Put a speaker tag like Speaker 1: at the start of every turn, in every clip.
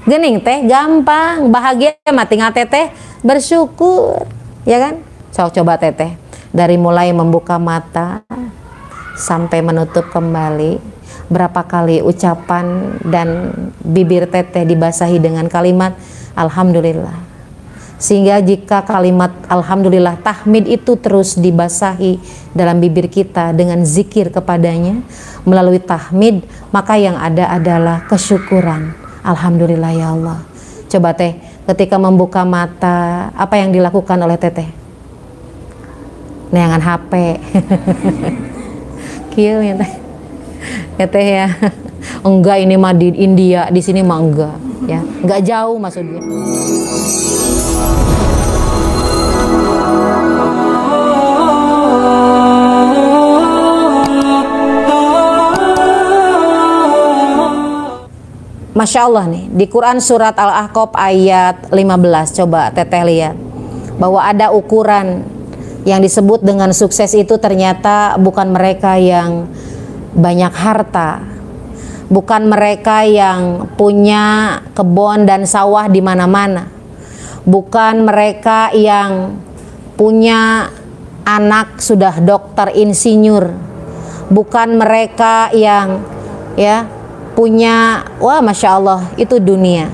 Speaker 1: Gening teh gampang, bahagia mah tinggal teteh bersyukur, ya kan? Sok coba teteh dari mulai membuka mata sampai menutup kembali, berapa kali ucapan dan bibir teteh dibasahi dengan kalimat alhamdulillah. Sehingga jika kalimat alhamdulillah tahmid itu terus dibasahi dalam bibir kita dengan zikir kepadanya melalui tahmid, maka yang ada adalah kesyukuran. Alhamdulillah ya Allah. Coba teh ketika membuka mata, apa yang dilakukan oleh teteh? Neangan HP. Kieu ya teh. Ya teh ya. Enggak, ini mah di India, di sini mah enggak ya. Enggak jauh maksudnya. Masya Allah nih, di Quran surat Al-Ahqaf ayat 15, coba teteh lihat bahwa ada ukuran yang disebut dengan sukses itu ternyata bukan mereka yang banyak harta, bukan mereka yang punya kebun dan sawah di mana-mana, bukan mereka yang punya anak sudah dokter insinyur, bukan mereka yang punya, wah Masya Allah, itu dunia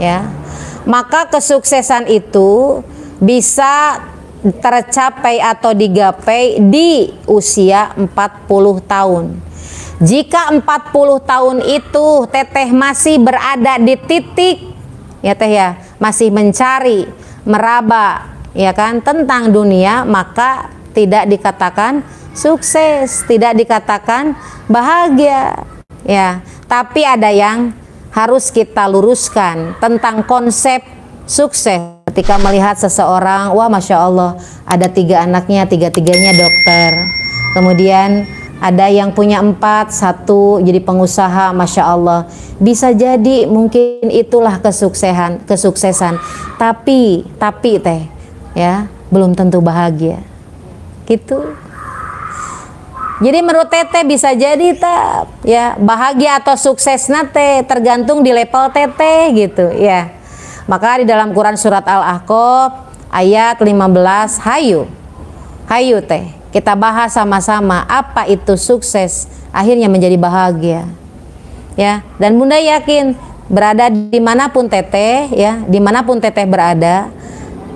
Speaker 1: ya. Maka kesuksesan itu bisa tercapai atau digapai di usia 40 tahun. Jika 40 tahun itu teteh masih berada di titik ya teh ya, masih mencari, meraba ya kan tentang dunia, maka tidak dikatakan sukses, tidak dikatakan bahagia ya. Tapi ada yang harus kita luruskan tentang konsep sukses. Ketika melihat seseorang, wah Masya Allah, ada 3 anaknya, 3-tiganya dokter. Kemudian ada yang punya 4, 1 jadi pengusaha, Masya Allah. Bisa jadi mungkin itulah kesuksesan. Tapi teh ya, belum tentu bahagia. Gitu. Jadi menurut teteh bisa jadi ya bahagia atau sukses nate tergantung di level teteh gitu ya. Maka di dalam Quran surat Al-Ahqaf ayat 15, hayu teh kita bahas sama-sama apa itu sukses akhirnya menjadi bahagia ya. Dan bunda yakin berada dimanapun teteh ya, dimanapun teteh berada,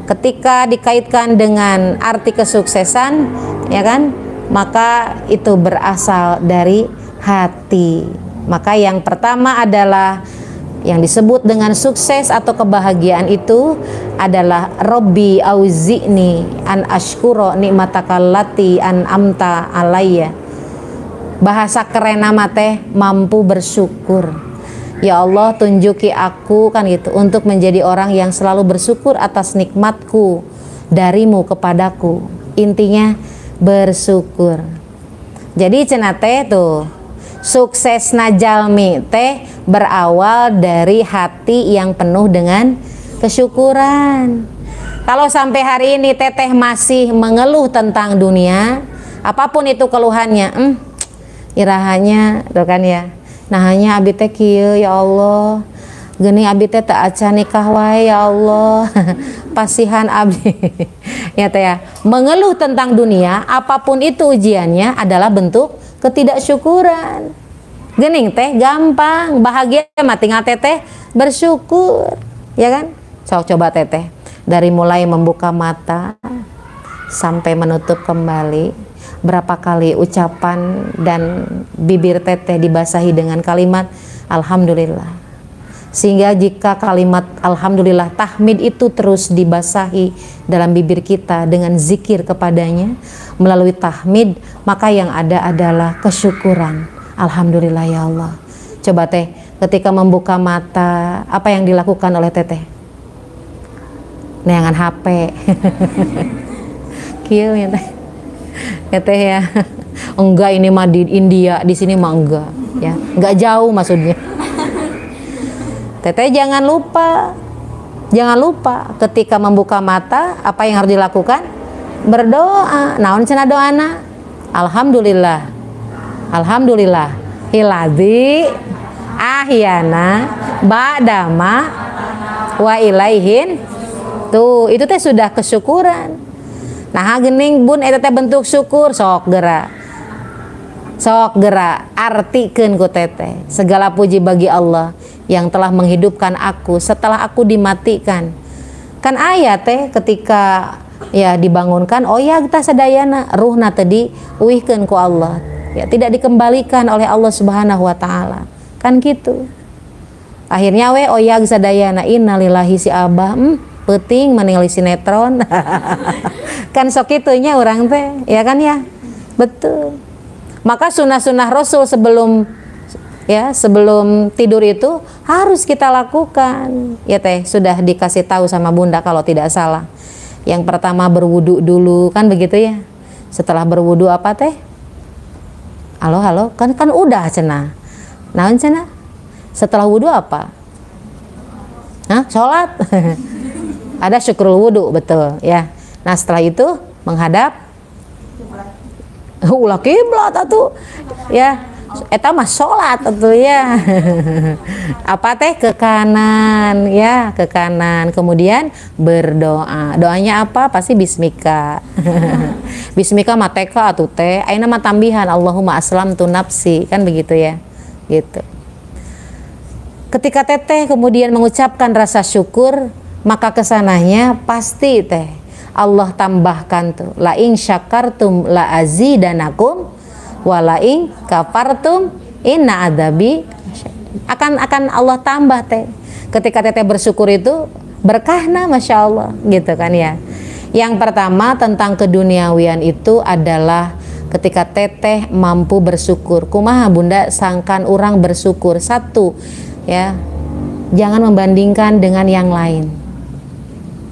Speaker 1: ketika dikaitkan dengan arti kesuksesan ya kan, maka itu berasal dari hati. Maka yang pertama adalah yang disebut dengan sukses atau kebahagiaan itu adalah Robbi auzi'ni an ashkuro nikmatakallati an amta alayya. Bahasa keren nama teh mampu bersyukur. Ya Allah, tunjuki aku kan gitu untuk menjadi orang yang selalu bersyukur atas nikmatku darimu kepadaku. Intinya bersyukur. Jadi cenah teh tuh sukses najalmi teh berawal dari hati yang penuh dengan kesyukuran. Kalau sampai hari ini teteh masih mengeluh tentang dunia, apapun itu keluhannya, irahanya tuh kan ya, nah hanya abi teh kieu ya Allah, geni abi teh tak aca nikah wae ya Allah. Pasihan abdi ya teh ya. Mengeluh tentang dunia, apapun itu ujiannya adalah bentuk ketidaksyukuran. Gening teh gampang, bahagia mah tinggal teteh bersyukur, ya kan? Sok coba teteh dari mulai membuka mata sampai menutup kembali, berapa kali ucapan dan bibir teteh dibasahi dengan kalimat alhamdulillah. Sehingga jika kalimat alhamdulillah tahmid itu terus dibasahi dalam bibir kita dengan zikir kepadanya melalui tahmid, maka yang ada adalah kesyukuran. Alhamdulillah ya Allah. Coba teh ketika membuka mata, apa yang dilakukan oleh teteh? Neangan HP. Kieu ya teh. Ya teh ya. Enggak, ini mah di India, di sini mah enggak ya. Enggak jauh maksudnya. Teteh jangan lupa ketika membuka mata apa yang harus dilakukan? Berdoa. Naon cenah doana? Alhamdulillah hiladzi ahyana ba'dama wa ilaihin. Tuh, itu teh sudah kesyukuran. Nah, gening bun eta teh bentuk syukur, sok geura. Sok geura artikeun ku teteh. Segala puji bagi Allah yang telah menghidupkan aku setelah aku dimatikan. Kan aya teh ketika ya dibangunkan, oh ya kita sadayana ruhna tadi uihkeun ku Allah. Ya tidak dikembalikan oleh Allah Subhanahu wa taala. Kan gitu. Akhirnya we oyag sadayana innalillahi si abah penting meninggali sinetron. Kan sok itunya orang teh, ya kan ya? Betul. Maka sunnah-sunnah Rasul sebelum tidur itu harus kita lakukan. Ya teh, sudah dikasih tahu sama Bunda kalau tidak salah. Yang pertama berwudu dulu, kan begitu ya? Setelah berwudu apa teh? Halo, kan udah cenah. Naon cenah? Setelah wudu apa? Hah? Sholat. Ada syukrul wudu, betul ya. Nah setelah itu menghadap ulah kiblat atuh ya. Eta mah sholat atuh ya. Apa teh? Ke kanan ya, ke kanan. Kemudian berdoa. Doanya apa? Pasti bismika. Bismika mateka atuh teh. Ayeuna mah tambihan Allahumma aslamtu nafsi, kan begitu ya. Gitu. Ketika teteh kemudian mengucapkan rasa syukur, maka kesananya pasti teh Allah tambahkan tuh la in syakartum la azidanakum wa la in kafartum inna adabi akan Allah tambah teh. Ketika teteh bersyukur itu berkahna, masya Allah gitu kan ya. Yang pertama tentang keduniawian itu adalah ketika teteh mampu bersyukur. Kumaha Bunda sangkan orang bersyukur? Satu ya, jangan membandingkan dengan yang lain.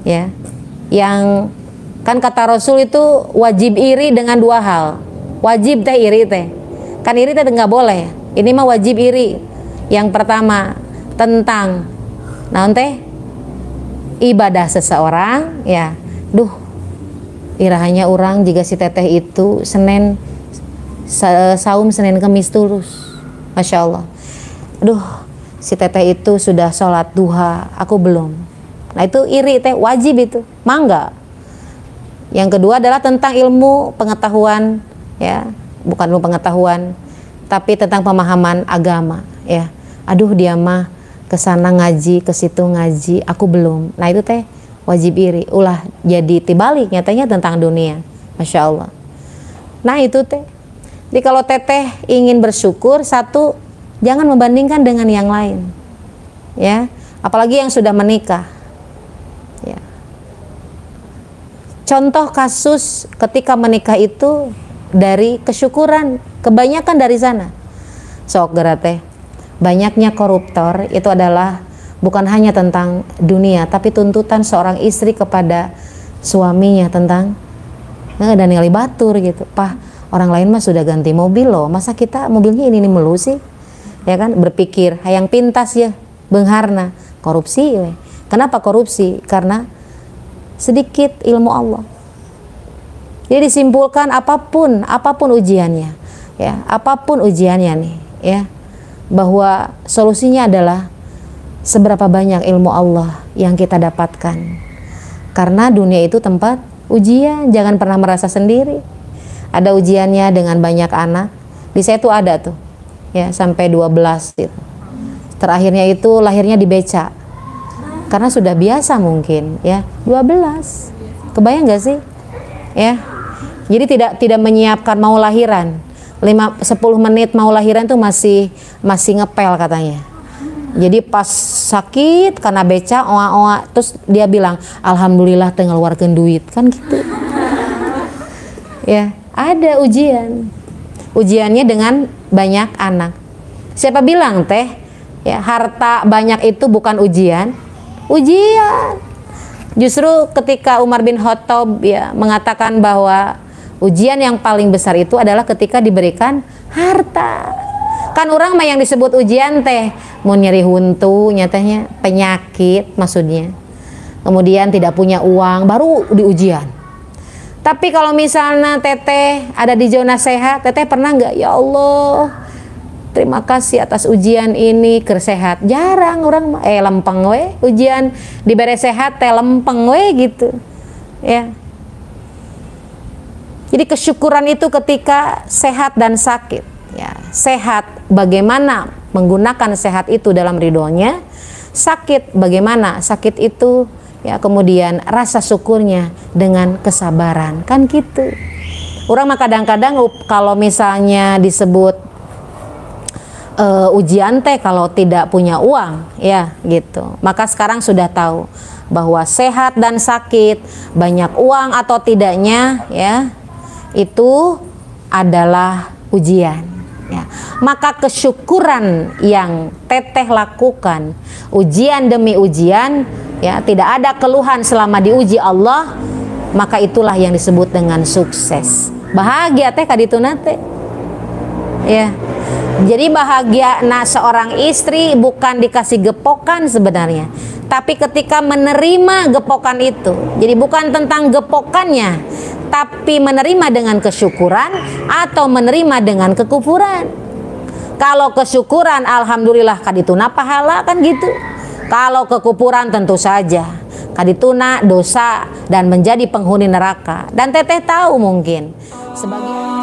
Speaker 1: Ya, yang kan kata Rasul itu wajib iri dengan dua hal. Wajib teh iri teh, kan iri teh nggak boleh. Ini mah wajib iri. Yang pertama tentang naon teh ibadah seseorang ya. Duh, irahanya orang jika si teteh itu Senin saum Senin Kamis terus, masya Allah. Duh, si teteh itu sudah sholat duha, aku belum. Nah itu iri teh, wajib itu, mangga. Yang kedua adalah tentang ilmu pengetahuan ya, bukan ilmu pengetahuan tapi tentang pemahaman agama ya. Aduh dia mah kesana ngaji, ke situ ngaji, aku belum. Nah itu teh wajib iri. Ulah jadi tibalik nyatanya tentang dunia, masya Allah. Nah itu teh. Jadi kalau teteh ingin bersyukur, satu, jangan membandingkan dengan yang lain ya, apalagi yang sudah menikah. Ya. Contoh kasus ketika menikah itu dari kesyukuran, kebanyakan dari sana. Sok geura teh, banyaknya koruptor itu adalah bukan hanya tentang dunia, tapi tuntutan seorang istri kepada suaminya tentang dan ningali batur gitu. Pah, orang lain mah sudah ganti mobil loh, masa kita mobilnya ini melu sih? Ya kan, berpikir hayang pintas ya, beungharna korupsi we. Kenapa korupsi? Karena sedikit ilmu Allah. Jadi disimpulkan apapun ujiannya, ya, apapun ujiannya nih, ya, bahwa solusinya adalah seberapa banyak ilmu Allah yang kita dapatkan. Karena dunia itu tempat ujian, jangan pernah merasa sendiri. Ada ujiannya dengan banyak anak. Di saya tuh ada tuh, ya, sampai 12 gitu. Terakhirnya itu lahirnya di beca. Karena sudah biasa mungkin ya 12, kebayang gak sih ya. Jadi tidak menyiapkan mau lahiran 10 menit mau lahiran tuh masih ngepel katanya. Jadi pas sakit karena beca oa terus dia bilang alhamdulillah teu ngaluarkeun duit kan gitu ya. Ada ujiannya dengan banyak anak. Siapa bilang teh ya harta banyak itu bukan ujian. Justru ketika Umar bin Khattab ya mengatakan bahwa ujian yang paling besar itu adalah ketika diberikan harta. Kan orang mah yang disebut ujian teh mau nyeri huntu, nyatanya penyakit maksudnya. Kemudian tidak punya uang baru diujian. Tapi kalau misalnya teteh ada di zona sehat, teteh pernah nggak ya Allah terima kasih atas ujian ini, kersehat. Jarang orang lempeng we, ujian diberi sehat teh lempeng we gitu. Ya. Jadi kesyukuran itu ketika sehat dan sakit. Ya, sehat bagaimana menggunakan sehat itu dalam ridhonya, sakit bagaimana sakit itu ya kemudian rasa syukurnya dengan kesabaran, kan gitu. Orang mah kadang-kadang kalau misalnya disebut ujian teh kalau tidak punya uang ya gitu, maka sekarang sudah tahu bahwa sehat dan sakit, banyak uang atau tidaknya ya itu adalah ujian ya. Maka kesyukuran yang teteh lakukan ujian demi ujian ya, tidak ada keluhan selama diuji Allah, maka itulah yang disebut dengan sukses. Bahagia teh kadituna teh ya. Jadi bahagia seorang istri bukan dikasih gepokan sebenarnya, tapi ketika menerima gepokan itu. Jadi bukan tentang gepokannya, tapi menerima dengan kesyukuran atau menerima dengan kekufuran. Kalau kesyukuran alhamdulillah kadituna pahala, kan gitu. Kalau kekufuran tentu saja kadituna dosa dan menjadi penghuni neraka. Dan teteh tahu mungkin sebagian